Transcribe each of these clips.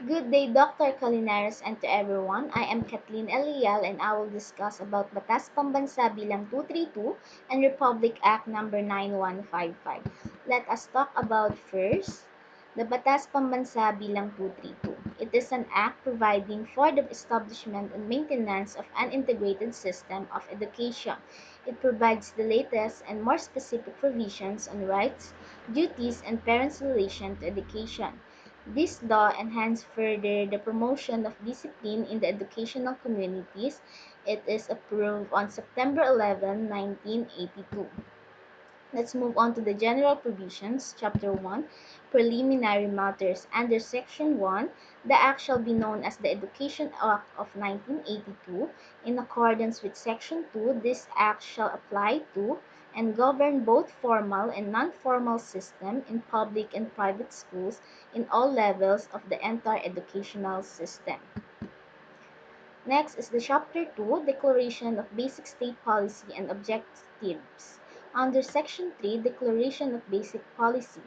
Good day, Dr. Colinares, and to everyone. I am Kathleen LEAL and I will discuss about Batas Pambansa Bilang 232 and Republic Act number 9155. Let us talk about first the Batas Pambansa Bilang 232. It is an act providing for the establishment and maintenance of an integrated system of education. It provides the latest and more specific provisions on rights, duties, and parents' relation to education. This law enhanced further the promotion of discipline in the educational communities. It is approved on September 11, 1982. Let's move on to the general provisions, Chapter 1, Preliminary Matters. Under Section 1, the Act shall be known as the Education Act of 1982. In accordance with Section 2, this Act shall apply to and govern both formal and non-formal system in public and private schools in all levels of the entire educational system. Next is the Chapter 2, Declaration of Basic State Policy and Objectives. Under Section 3, Declaration of Basic Policy,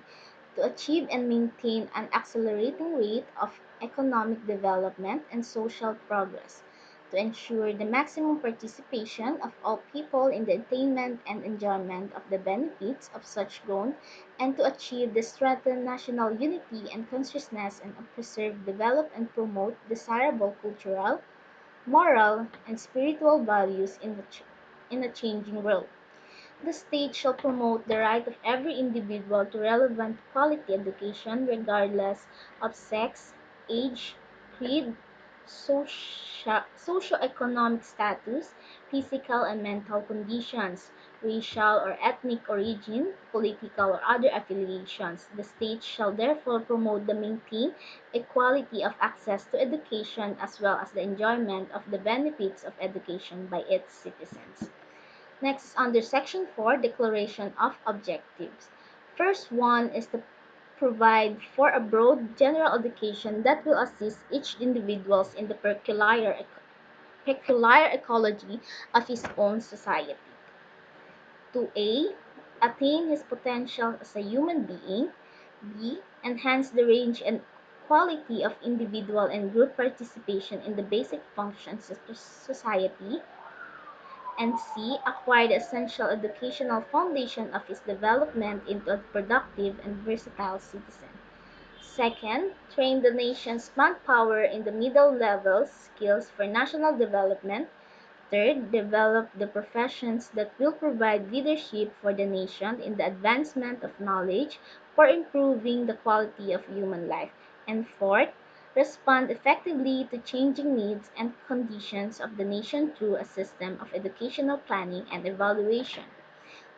to achieve and maintain an accelerating rate of economic development and social progress, to ensure the maximum participation of all people in the attainment and enjoyment of the benefits of such growth, and to achieve the strengthened national unity and consciousness and preserve, develop, and promote desirable cultural, moral, and spiritual values in a changing world. The state shall promote the right of every individual to relevant quality education regardless of sex, age, creed, socioeconomic status, physical and mental conditions, racial or ethnic origin, political or other affiliations. The state shall therefore promote the maintain equality of access to education as well as the enjoyment of the benefits of education by its citizens. Next is under Section 4, Declaration of Objectives. First one is to provide for a broad general education that will assist each individual in the peculiar ecology of his own society. 2A. Attain his potential as a human being. B. Enhance the range and quality of individual and group participation in the basic functions of society, and C. Acquire the essential educational foundation of his development into a productive and versatile citizen. Second, train the nation's manpower in the middle level skills for national development. Third, develop the professions that will provide leadership for the nation in the advancement of knowledge for improving the quality of human life. And fourth, respond effectively to changing needs and conditions of the nation through a system of educational planning and evaluation.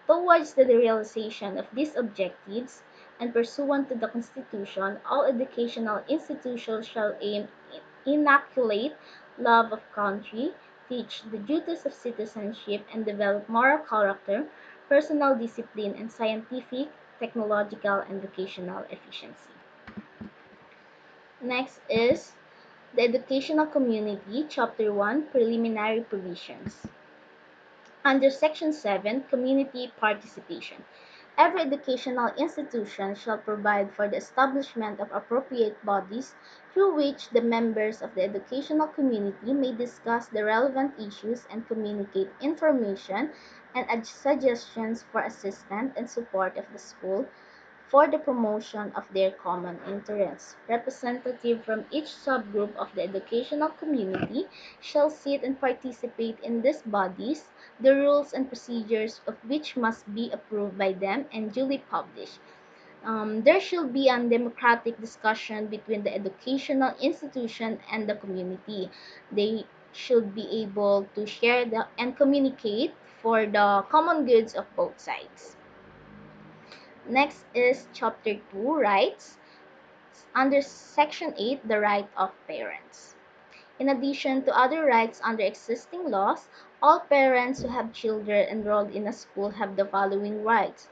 Towards the realization of these objectives, and pursuant to the Constitution, all educational institutions shall aim inoculate love of country, teach the duties of citizenship, and develop moral character, personal discipline, and scientific, technological, and vocational efficiency. Next is the educational community, Chapter 1, Preliminary Provisions. Under Section 7, Community Participation. Every educational institution shall provide for the establishment of appropriate bodies through which the members of the educational community may discuss the relevant issues and communicate information and suggestions for assistance and support of the school for the promotion of their common interests. Representatives from each subgroup of the educational community shall sit and participate in these bodies, the rules and procedures of which must be approved by them and duly published. There should be a democratic discussion between the educational institution and the community. They should be able to share and communicate for the common goods of both sides. Next is Chapter 2, Rights. Under Section 8, the right of parents. In addition to other rights under existing laws, all parents who have children enrolled in a school have the following rights.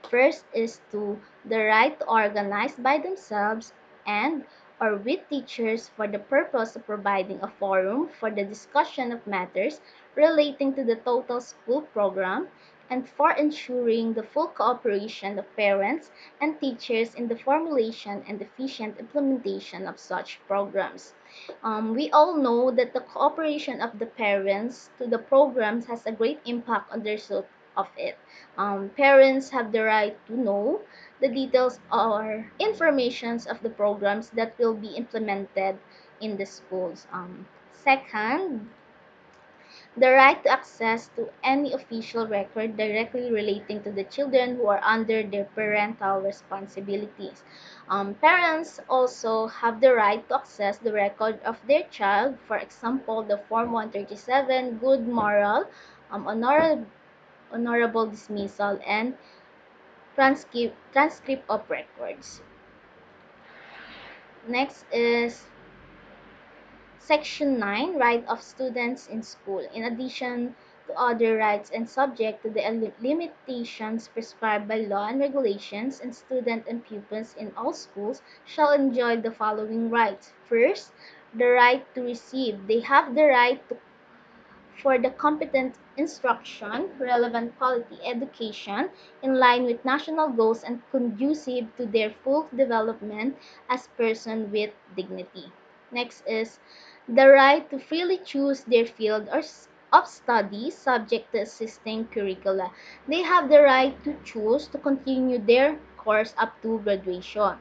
First is to the right to organize by themselves and or with teachers for the purpose of providing a forum for the discussion of matters relating to the total school program and for ensuring the full cooperation of parents and teachers in the formulation and efficient implementation of such programs. We all know that the cooperation of the parents to the programs has a great impact on the result of it. Parents have the right to know the details or informations of the programs that will be implemented in the schools. Second, the right to access to any official record directly relating to the children who are under their parental responsibilities. Parents also have the right to access the record of their child, for example, the Form 137, good moral, honorable dismissal, and transcript of records. Next is Section 9, Right of Students in School. In addition to other rights and subject to the limitations prescribed by law and regulations, and students and pupils in all schools shall enjoy the following rights. First, the right to receive. They have the right to for the competent instruction, relevant quality education, in line with national goals and conducive to their full development as person with dignity. Next is the right to freely choose their field of study subject to existing curricula. They have the right to choose to continue their course up to graduation.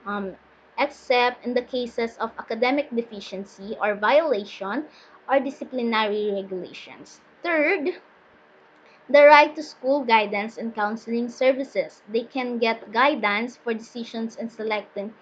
Um, Except in the cases of academic deficiency or violation or disciplinary regulations. Third, the right to school guidance and counseling services. They can get guidance for decisions and selecting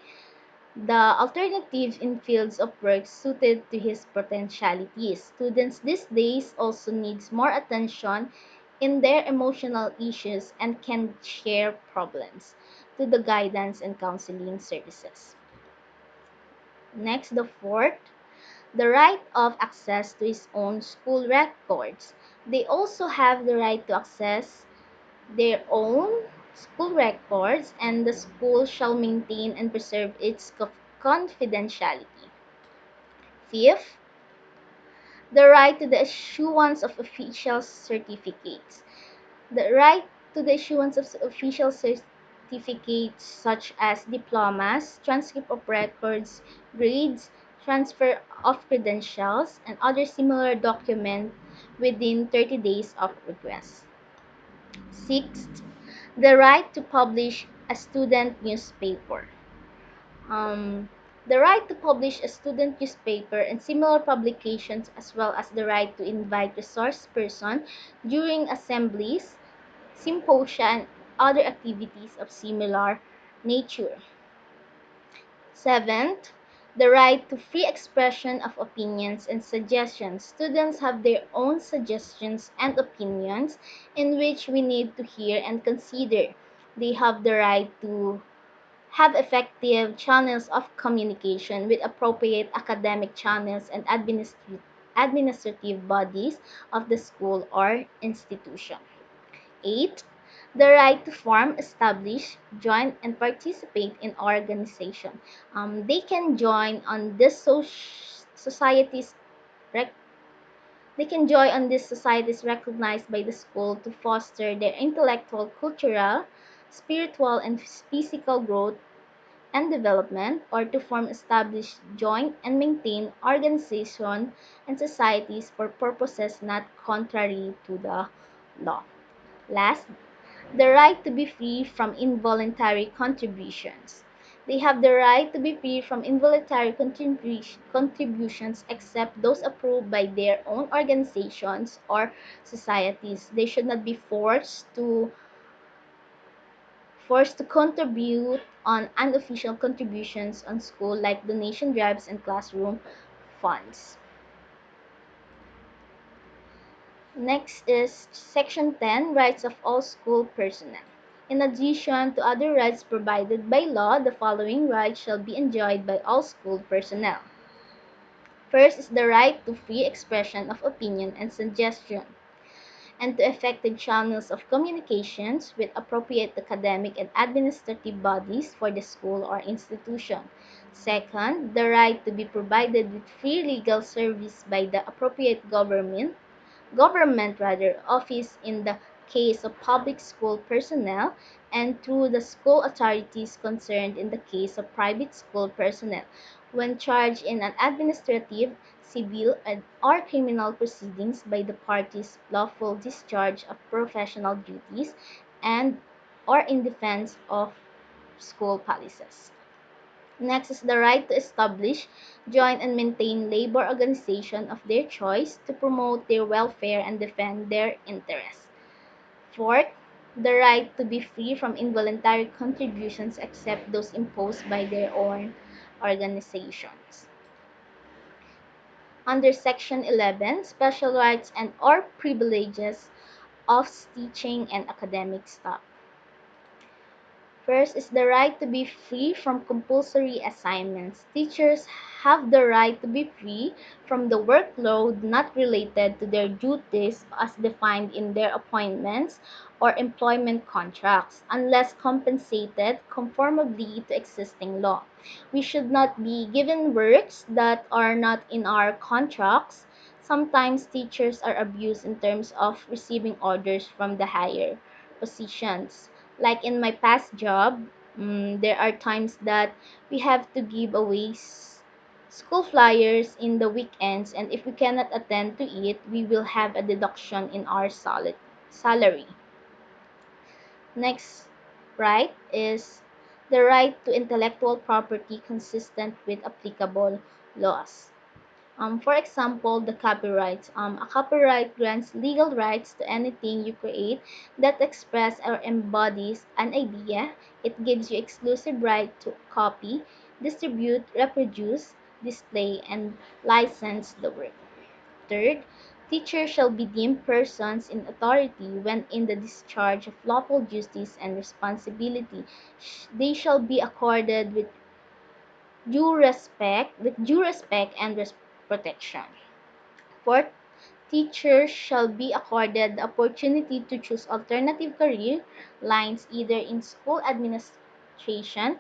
the alternatives in fields of work suited to his potentialities. Students these days also needs more attention in their emotional issues and can share problems to the guidance and counseling services. Next, the fourth, the right of access to his own school records. They also have the right to access their own school records, and the school shall maintain and preserve its confidentiality. Fifth, the right to the issuance of official certificates. The right to the issuance of official certificates such as diplomas, transcript of records, grades, transfer of credentials, and other similar documents within 30 days of request. Sixth, the right to publish a student newspaper. The right to publish a student newspaper and similar publications, as well as the right to invite resource persons during assemblies, symposia, and other activities of similar nature. Seventh, the right to free expression of opinions and suggestions. Students have their own suggestions and opinions in which we need to hear and consider. They have the right to have effective channels of communication with appropriate academic channels and administrative bodies of the school or institution. 8. The right to form, establish, join, and participate in organization. They can join on this society's rec- they can join on these societies recognized by the school to foster their intellectual, cultural, spiritual, and physical growth and development, or to form, establish, join, and maintain organizations and societies for purposes not contrary to the law. Last, the right to be free from involuntary contributions. They have the right to be free from involuntary contributions except those approved by their own organizations or societies. They should not be forced to contribute on unofficial contributions on school like donation drives and classroom funds. Next is Section 10, Rights of all school personnel. In addition to other rights provided by law, the following rights shall be enjoyed by all school personnel. First is the right to free expression of opinion and suggestion, and to effective channels of communications with appropriate academic and administrative bodies for the school or institution. Second, the right to be provided with free legal service by the appropriate government office in the case of public school personnel, and through the school authorities concerned in the case of private school personnel, when charged in an administrative, civil, or criminal proceedings by the parties lawful discharge of professional duties and or in defense of school policies. Next is the right to establish, join, and maintain labor organization of their choice to promote their welfare and defend their interests. Fourth, the right to be free from involuntary contributions except those imposed by their own organizations. Under Section 11, special rights and or privileges of teaching and academic staff. First is the right to be free from compulsory assignments. Teachers have the right to be free from the workload not related to their duties as defined in their appointments or employment contracts, unless compensated conformably to existing law. We should not be given works that are not in our contracts. Sometimes teachers are abused in terms of receiving orders from the higher positions. Like in my past job, there are times that we have to give away school flyers in the weekends, and if we cannot attend to it, we will have a deduction in our salary. Next right is the right to intellectual property consistent with applicable laws. For example, the copyright. A copyright grants legal rights to anything you create that expresses or embodies an idea. It gives you exclusive right to copy, distribute, reproduce, display, and license the work. Third, teachers shall be deemed persons in authority when in the discharge of lawful duties and responsibility. They shall be accorded due respect and protection. Fourth, teachers shall be accorded the opportunity to choose alternative career lines either in school administration,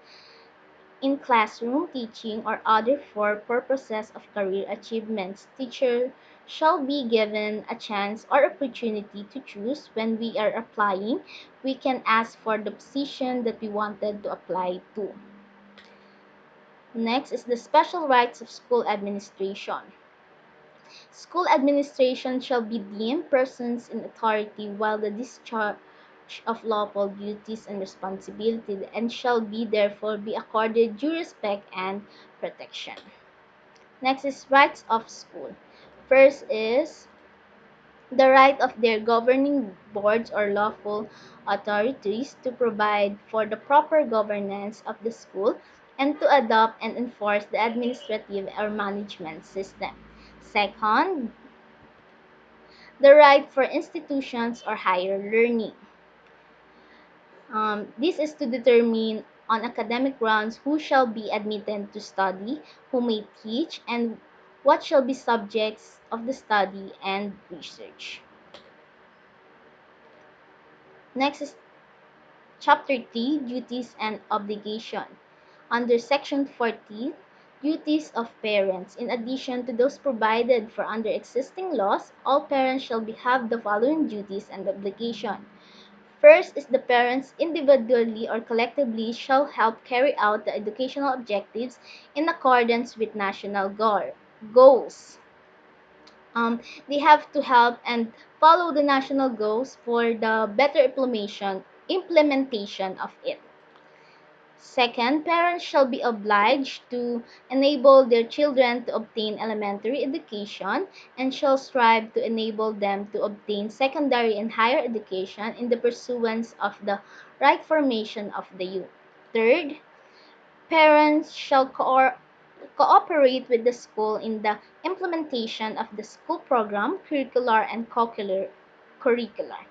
in classroom teaching, or other for purposes of career achievements. Teachers shall be given a chance or opportunity to choose when we are applying. We can ask for the position that we wanted to apply to. Next is the special rights of school administration. School administration shall be deemed persons in authority while the discharge of lawful duties and responsibility and shall be therefore be accorded due respect and protection. Next is rights of school. First is the right of their governing boards or lawful authorities to provide for the proper governance of the school and to adopt and enforce the administrative or management system. Second, the right for institutions or higher learning. This is to determine on academic grounds who shall be admitted to study, who may teach, and what shall be subjects of the study and research. Next is Chapter 3, Duties and Obligation. Under Section 40, Duties of Parents. In addition to those provided for under existing laws, all parents shall have the following duties and obligation. First is the parents individually or collectively shall help carry out the educational objectives in accordance with national goals. They have to help and follow the national goals for the better implementation of it. Second, parents shall be obliged to enable their children to obtain elementary education and shall strive to enable them to obtain secondary and higher education in the pursuance of the right formation of the youth. Third, parents shall cooperate with the school in the implementation of the school program, curricular, and curricular.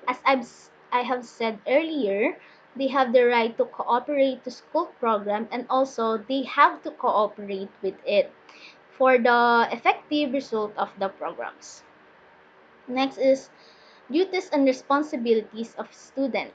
As I have said earlier, they have the right to cooperate to school program and also they have to cooperate with it for the effective result of the programs. Next is duties and responsibilities of student.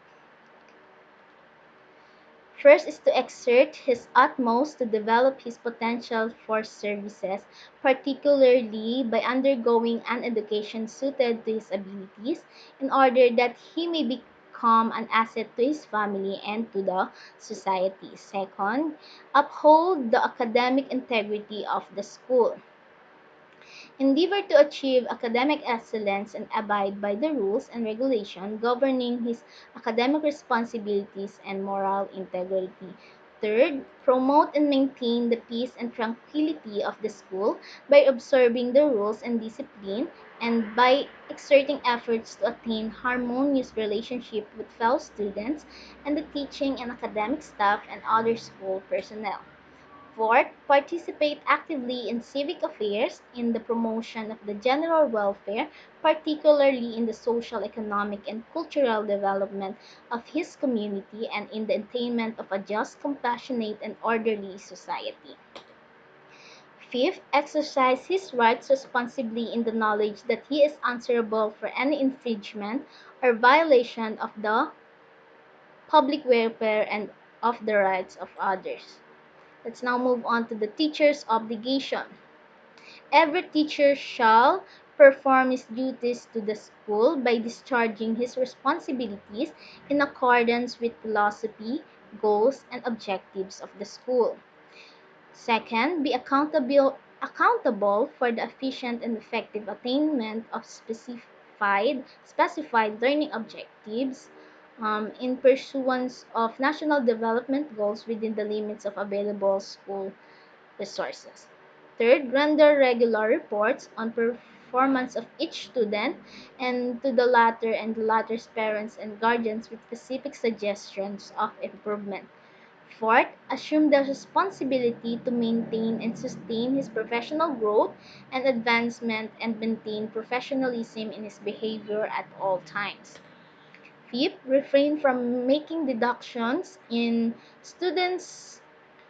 First is to exert his utmost to develop his potential for services, particularly by undergoing an education suited to his abilities, in order that he may become an asset to his family and to the society. Second, uphold the academic integrity of the school. Endeavor to achieve academic excellence and abide by the rules and regulations governing his academic responsibilities and moral integrity. Third, promote and maintain the peace and tranquility of the school by observing the rules and discipline and by exerting efforts to attain harmonious relationship with fellow students and the teaching and academic staff and other school personnel. Fourth, participate actively in civic affairs, in the promotion of the general welfare, particularly in the social, economic, and cultural development of his community, and in the attainment of a just, compassionate, and orderly society. Fifth, exercise his rights responsibly in the knowledge that he is answerable for any infringement or violation of the public welfare and of the rights of others. Let's now move on to the teacher's obligation. Every teacher shall perform his duties to the school by discharging his responsibilities in accordance with philosophy, goals, and objectives of the school. Second, be accountable for the efficient and effective attainment of specified learning objectives in pursuance of national development goals within the limits of available school resources. Third, render regular reports on performance of each student and to the latter and the latter's parents and guardians with specific suggestions of improvement. Fourth, assume the responsibility to maintain and sustain his professional growth and advancement and maintain professionalism in his behavior at all times. Fifth, refrain from making deductions in students'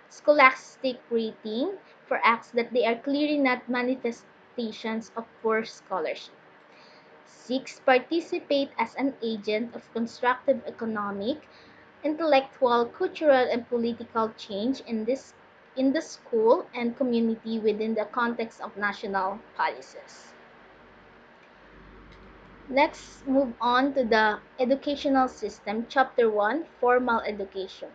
scholastic rating for acts that they are clearly not manifestations of poor scholarship. Six, participate as an agent of constructive economic, intellectual, cultural, and political change in the school and community within the context of national policies. Let's move on to the educational system, Chapter 1, Formal Education.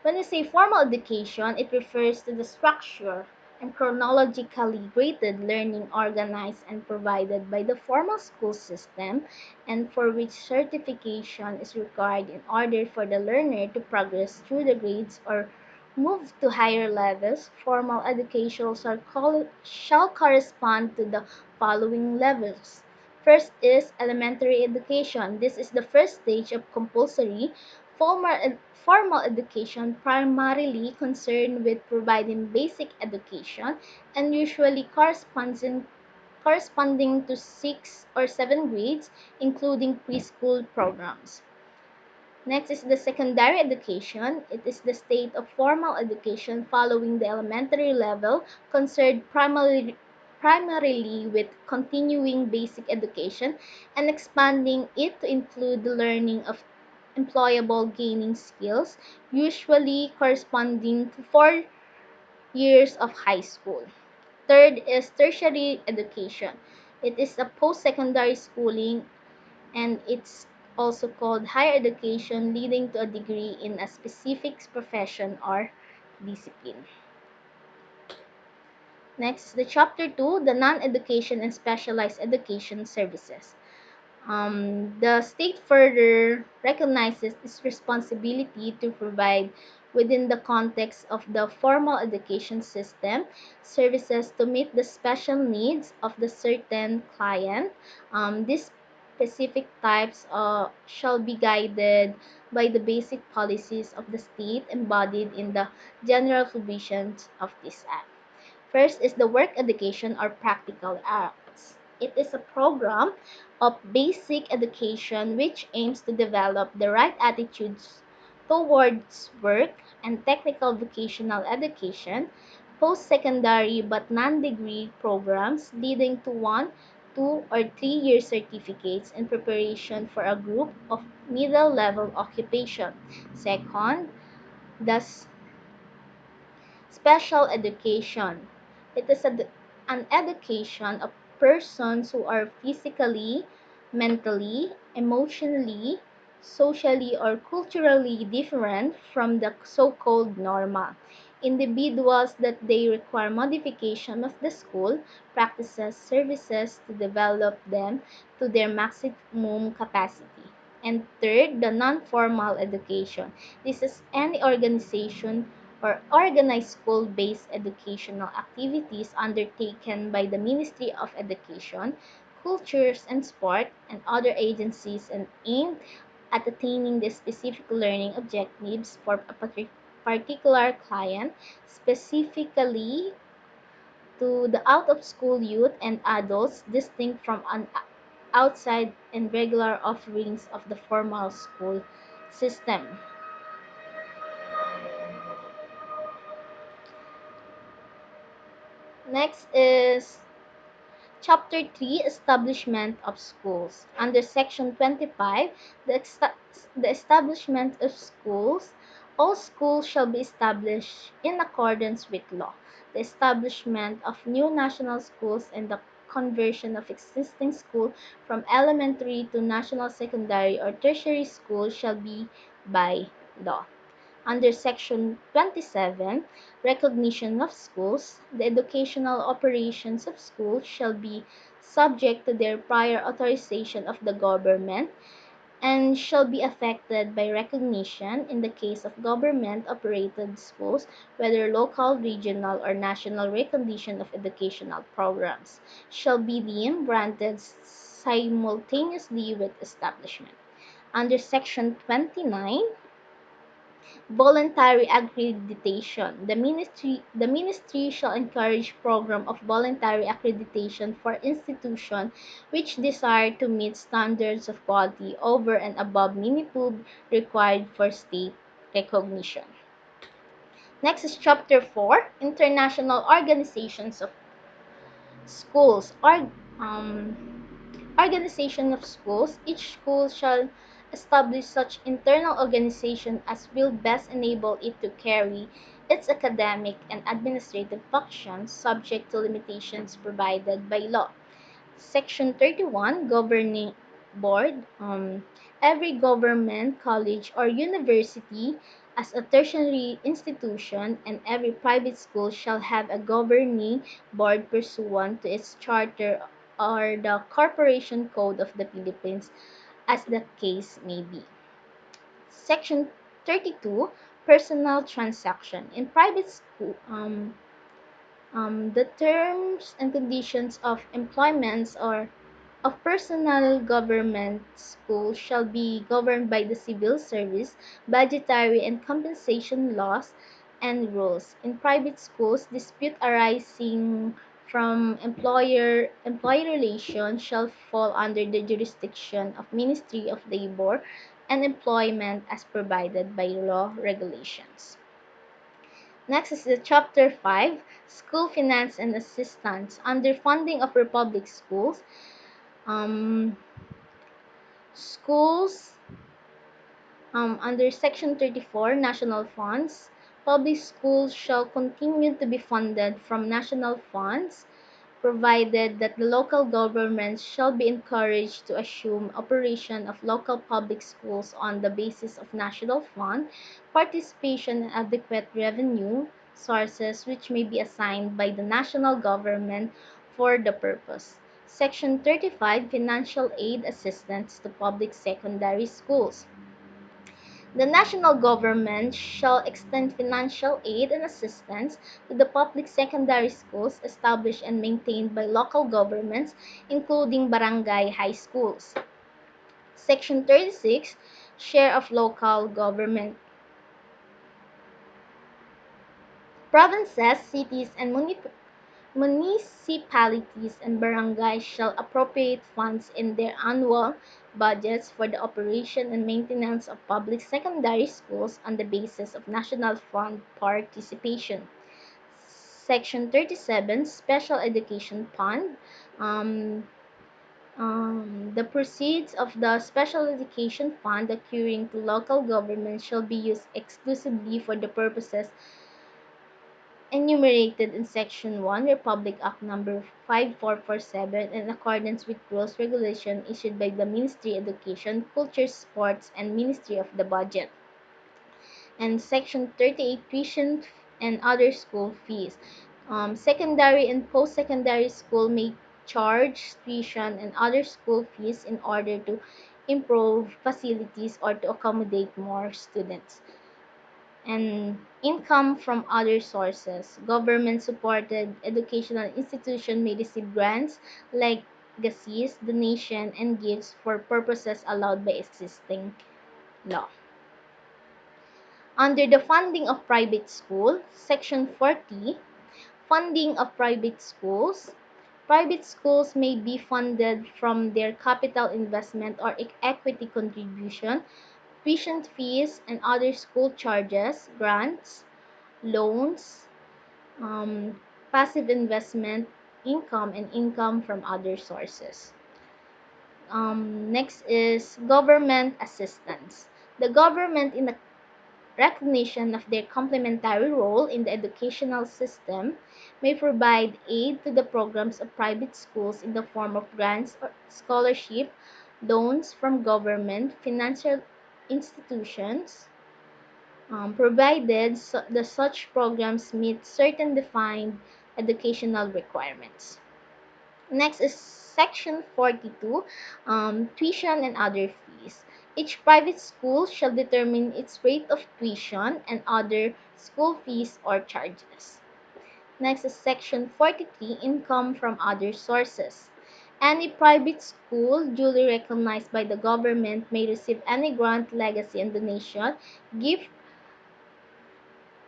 When we say formal education, it refers to the structure and chronologically graded learning organized and provided by the formal school system and for which certification is required in order for the learner to progress through the grades or move to higher levels. Formal education shall correspond to the following levels. First is elementary education. This is the first stage of compulsory formal education, primarily concerned with providing basic education and usually corresponding to 6 or 7 grades, including preschool programs. Next is the secondary education. It is the state of formal education following the elementary level, concerned primarily with continuing basic education and expanding it to include the learning of employable gaining skills, usually corresponding to 4 years of high school. Third is tertiary education. It is a post-secondary schooling and it's also called higher education leading to a degree in a specific profession or discipline. Next, the chapter 2, the non-education and specialized education services. The state further recognizes its responsibility to provide, within the context of the formal education system, services to meet the special needs of the certain client. These specific types shall be guided by the basic policies of the state embodied in the general provisions of this act. First is the work education or practical arts. It is a program of basic education which aims to develop the right attitudes towards work and technical vocational education, post-secondary but non-degree programs leading to 1, 2, or 3 year certificates in preparation for a group of middle-level occupation. Second, Thus, special education. It is an education of persons who are physically, mentally, emotionally, socially, or culturally different from the so-called normal. Individuals that they require modification of the school practices services to develop them to their maximum capacity. And third, the non-formal education. This is any organization or organized school-based educational activities undertaken by the Ministry of Education, Cultures and Sport, and other agencies and aimed at attaining the specific learning objectives for a particular client, specifically to the out-of-school youth and adults distinct from an outside and regular offerings of the formal school system. Next is Chapter 3 Establishment of Schools. Under Section 25, the establishment of schools, all schools shall be established in accordance with law. The establishment of new national schools and the conversion of existing schools from elementary to national secondary or tertiary school shall be by law. Under Section 27, Recognition of Schools, the educational operations of schools shall be subject to their prior authorization of the government and shall be affected by recognition in the case of government-operated schools, whether local, regional, or national recognition of educational programs, shall be deemed granted simultaneously with establishment. Under Section 29, Voluntary accreditation. The ministry shall encourage program of voluntary accreditation for institutions which desire to meet standards of quality over and above minimum required for state recognition. Next is Chapter 4, International Organizations of Schools. Organization of schools. Each school shall establish such internal organization as will best enable it to carry its academic and administrative functions subject to limitations provided by law. Section 31, Governing Board. Every government, college, or university as a tertiary institution and every private school shall have a governing board pursuant to its charter or the Corporation Code of the Philippines, as the case may be. Section 32, Personal Transaction. In private school, the terms and conditions of employments or of personal government schools shall be governed by the civil service, budgetary and compensation laws and rules. In private schools, dispute arising from employee relations shall fall under the jurisdiction of Ministry of Labor and Employment as provided by law regulations. Next is the Chapter 5, School Finance and Assistance. Under funding of republic schools, um, schools under Section 34, National Funds, public schools shall continue to be funded from national funds, provided that the local governments shall be encouraged to assume operation of local public schools on the basis of national fund participation and adequate revenue sources which may be assigned by the national government for the purpose. Section 35, Financial Aid Assistance to Public Secondary Schools. The national government shall extend financial aid and assistance to the public secondary schools established and maintained by local governments, including barangay high schools. Section 36, Share of Local Government. Provinces, cities, and municipalities and barangays shall appropriate funds in their annual budgets for the operation and maintenance of public secondary schools on the basis of national fund participation. Section 37, Special Education Fund. Um, The proceeds of the special education fund accruing to local governments shall be used exclusively for the purposes enumerated in Section 1, Republic Act Number 5447, in accordance with rules regulation issued by the Ministry of Education, Culture, Sports, and Ministry of the Budget. And Section 38, Tuition and Other School Fees. Secondary and post-secondary school may charge tuition and other school fees in order to improve facilities or to accommodate more students. And income from other sources. Government-supported educational institutions may receive grants, legacies, donation, and gifts for purposes allowed by existing law. Under the funding of private school, Section 40, funding of private schools. Private schools may be funded from their capital investment or equity contribution, tuition fees and other school charges, grants, loans, passive investment income, and income from other sources. Next is government assistance. The government, in the recognition of their complementary role in the educational system, may provide aid to the programs of private schools in the form of grants or scholarship, loans from government, financial institutions, provided such programs meet certain defined educational requirements. Next is Section 42, tuition and other fees. Each private school shall determine its rate of tuition and other school fees or charges. Next is Section 43, income from other sources. Any private school duly recognized by the government may receive any grant, legacy, and donation, gift,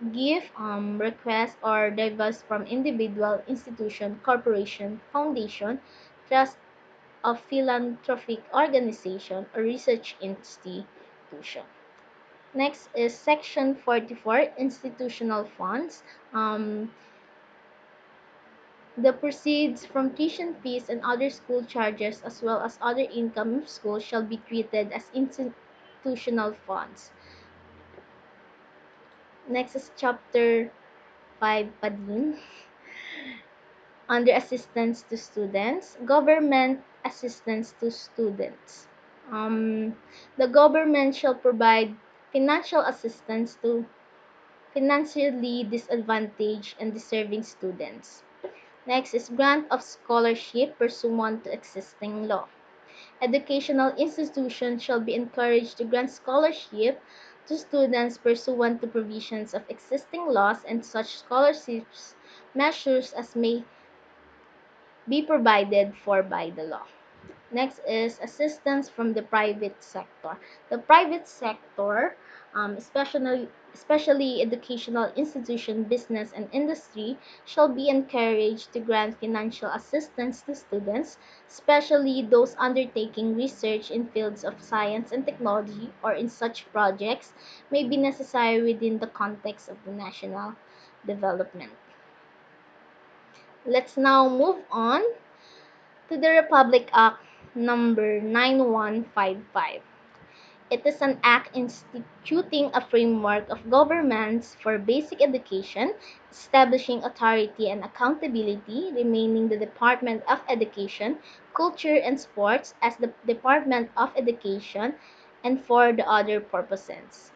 request, or divest from individual, institution, corporation, foundation, trust of philanthropic organization or research institution. Next is Section 44, Institutional Funds. The proceeds from tuition fees and other school charges as well as other income of schools shall be treated as institutional funds. Next is Chapter 5, PADIN. Under assistance to students, government assistance to students. The government shall provide financial assistance to financially disadvantaged and deserving students. Next is grant of scholarship pursuant to existing law. Educational institutions shall be encouraged to grant scholarship to students pursuant to provisions of existing laws and such scholarships measures as may be provided for by the law. Next is assistance from the private sector. The private sector, especially educational institution, business, and industry, shall be encouraged to grant financial assistance to students, especially those undertaking research in fields of science and technology or in such projects may be necessary within the context of the national development. Let's now move on to the Republic Act number 9155. It is an act instituting a framework of governance for basic education, establishing authority and accountability, remaining the Department of Education, Culture and Sports as the Department of Education, and for the other purposes.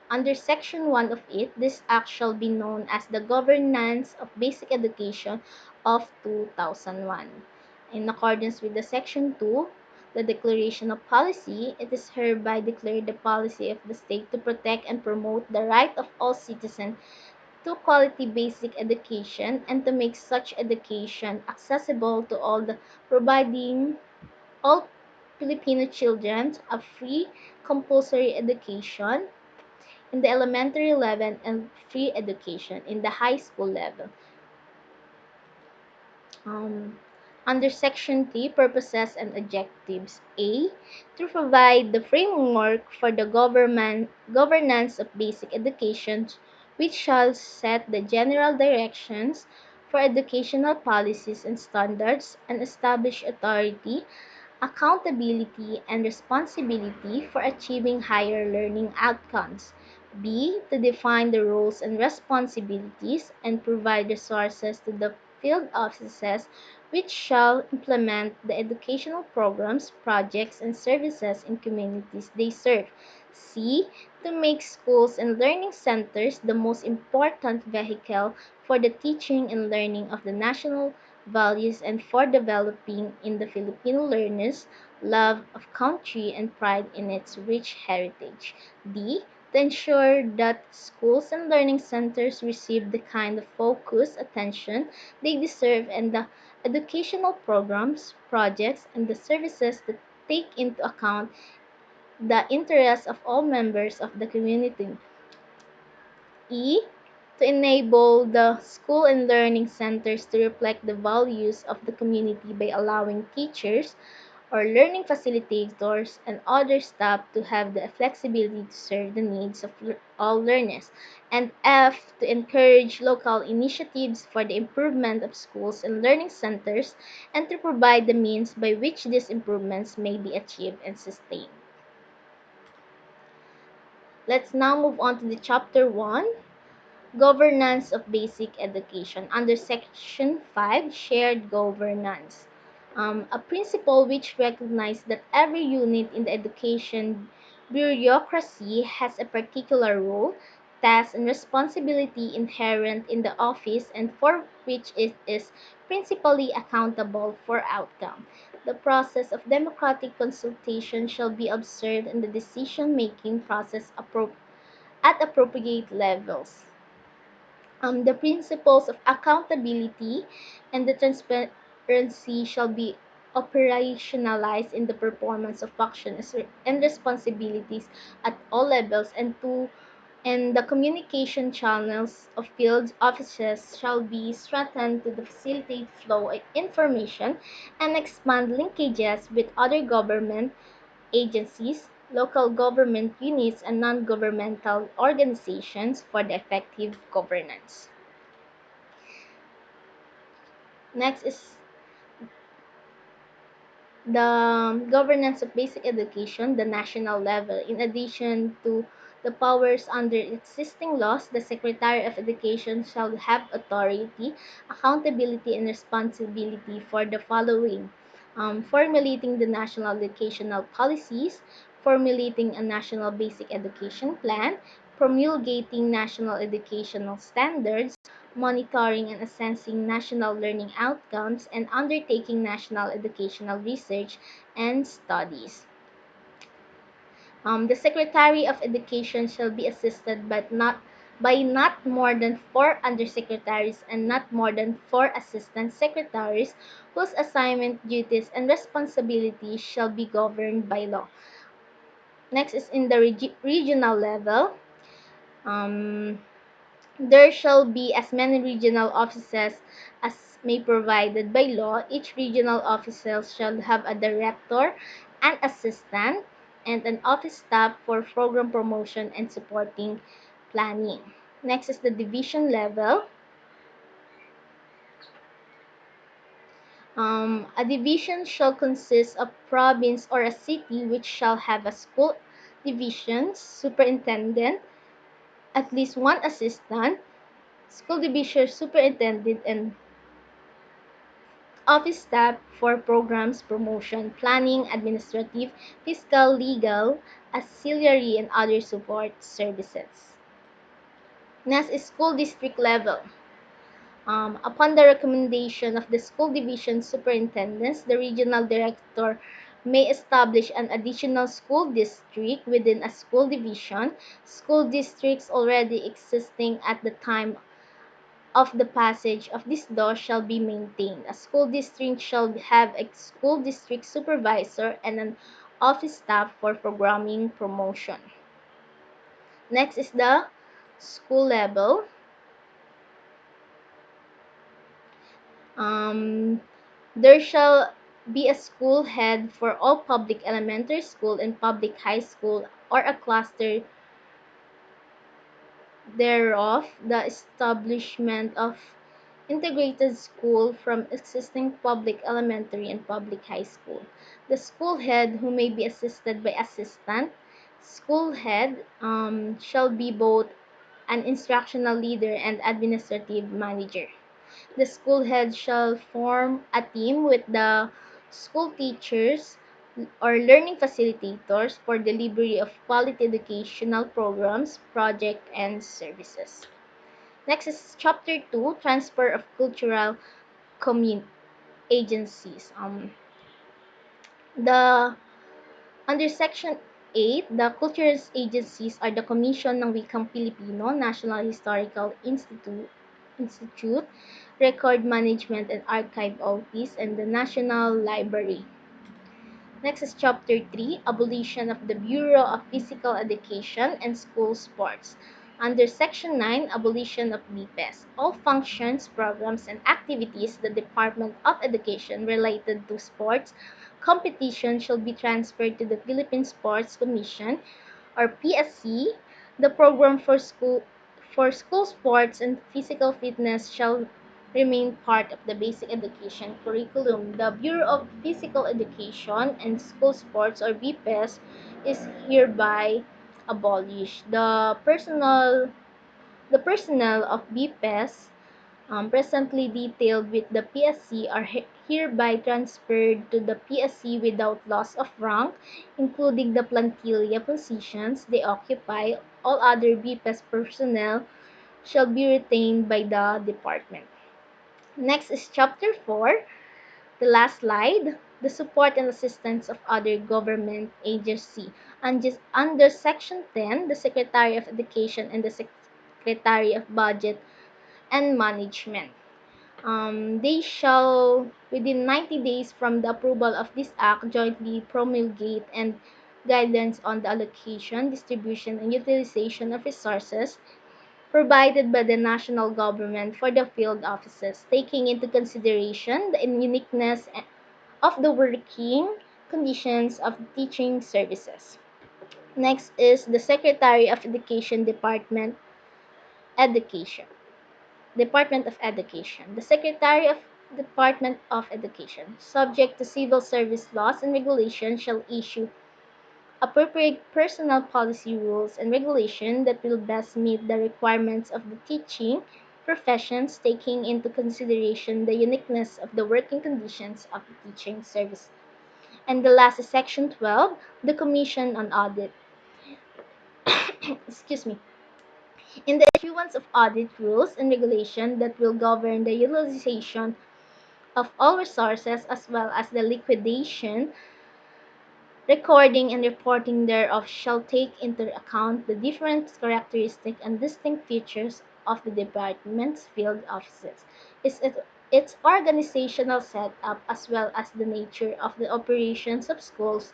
Under Section 1 of it, this act shall be known as the Governance of Basic Education of 2001. In accordance with the Section 2, the declaration of policy, it is hereby declared the policy of the state to protect and promote the right of all citizens to quality basic education and to make such education accessible to all, providing all Filipino children a free compulsory education in the elementary level and free education in the high school level. um, Under Section 3, Purposes and Objectives. A. To provide the framework for the governance of basic education, which shall set the general directions for educational policies and standards and establish authority, accountability, and responsibility for achieving higher learning outcomes. B. To define the roles and responsibilities and provide resources to the field offices which shall implement the educational programs, projects, and services in communities they serve. C. To make schools and learning centers the most important vehicle for the teaching and learning of the national values and for developing in the Filipino learners love of country and pride in its rich heritage. D. To ensure that schools and learning centers receive the kind of focused attention they deserve and the educational programs, projects, and the services that take into account the interests of all members of the community. E. To enable the school and learning centers to reflect the values of the community by allowing teachers or learning facilitators and other staff to have the flexibility to serve the needs of all learners. And F. To encourage local initiatives for the improvement of schools and learning centers and to provide the means by which these improvements may be achieved and sustained. Let's now move on to the chapter 1. Governance of Basic Education under Section 5, Shared Governance. A principle which recognizes that every unit in the education bureaucracy has a particular role, task, and responsibility inherent in the office and for which it is principally accountable for outcome. The process of democratic consultation shall be observed in the decision-making process at appropriate levels. The principles of accountability and the transparency shall be operationalized in the performance of functions and responsibilities at all levels and the communication channels of field offices shall be strengthened to facilitate flow of information and expand linkages with other government agencies, local government units, and non-governmental organizations for the effective governance. Next is the governance of basic education, the national level. In addition to the powers under existing laws, the Secretary of Education shall have authority, accountability, and responsibility for the following: formulating the national educational policies, formulating a national basic education plan, promulgating national educational standards, monitoring and assessing national learning outcomes, and undertaking national educational research and studies. The Secretary of Education shall be assisted by not more than four undersecretaries and not more than four assistant secretaries whose assignment, duties, and responsibilities shall be governed by law. Next is in the regional level. Um, There shall be as many regional offices as may provided by law. Each regional office shall have a director, an assistant, and an office staff for program promotion and supporting planning. Next is the division level. A division shall consist of province or a city which shall have a school division, superintendent, at least one assistant, school division superintendent, and office staff for programs, promotion, planning, administrative, fiscal, legal, auxiliary, and other support services. Next is school district level. Upon the recommendation of the school division superintendents, the regional director may establish an additional school district within a school division. School districts already existing at the time of the passage of this law shall be maintained. A school district shall have a school district supervisor and an office staff for programming promotion. Next is the school level. Um, there shall be a school head for all public elementary school and public high school or a cluster thereof. The establishment of integrated school from existing public elementary and public high school. The school head, who may be assisted by assistant school head, shall be both an instructional leader and administrative manager. The school head shall form a team with the school teachers or learning facilitators for delivery of quality educational programs, projects, and services. Next is Chapter 2, Transfer of Cultural Commun Agencies. The Under Section 8, the cultural agencies are the Commission ng Wikang Pilipino, National Historical Institute, Record Management and Archive Office, and the National Library. Next is Chapter 3, Abolition of the Bureau of Physical Education and School Sports. Under Section 9, Abolition of BPES. All functions, programs, and activities the Department of Education related to sports competition shall be transferred to the Philippine Sports Commission or PSC. The program for school sports and physical fitness shall remain part of the basic education curriculum. The Bureau of Physical Education and School Sports or BPES is hereby abolished. The personnel of BPES presently detailed with the PSC are hereby transferred to the PSC without loss of rank, including the plantilla positions they occupy. All other BPES personnel shall be retained by the department. Next is Chapter 4, the last slide, the support and assistance of other government agency. Under Section 10, the Secretary of Education and the Secretary of Budget and Management. They shall, within 90 days from the approval of this act, jointly promulgate and guidance on the allocation, distribution, and utilization of resources provided by the national government for the field offices, taking into consideration the uniqueness of the working conditions of teaching services. Next is the Secretary of Education Education. Department of Education. The Secretary of Department of Education, subject to civil service laws and regulations, shall issue appropriate personnel policy rules and regulations that will best meet the requirements of the teaching professions, taking into consideration the uniqueness of the working conditions of the teaching service. And the last is Section 12, the Commission on Audit. Excuse me. In the issuance of audit rules and regulations that will govern the utilization of all resources as well as the liquidation, recording, and reporting thereof shall take into account the different characteristics and distinct features of the department's field offices, its organizational setup, as well as the nature of the operations of schools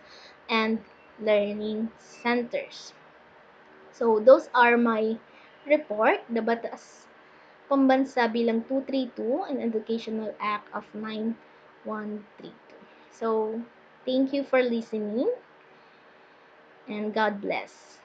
and learning centers. So those are my report, the Batas Pambansa Bilang 232 and Educational Act of 9132. So, thank you for listening and God bless.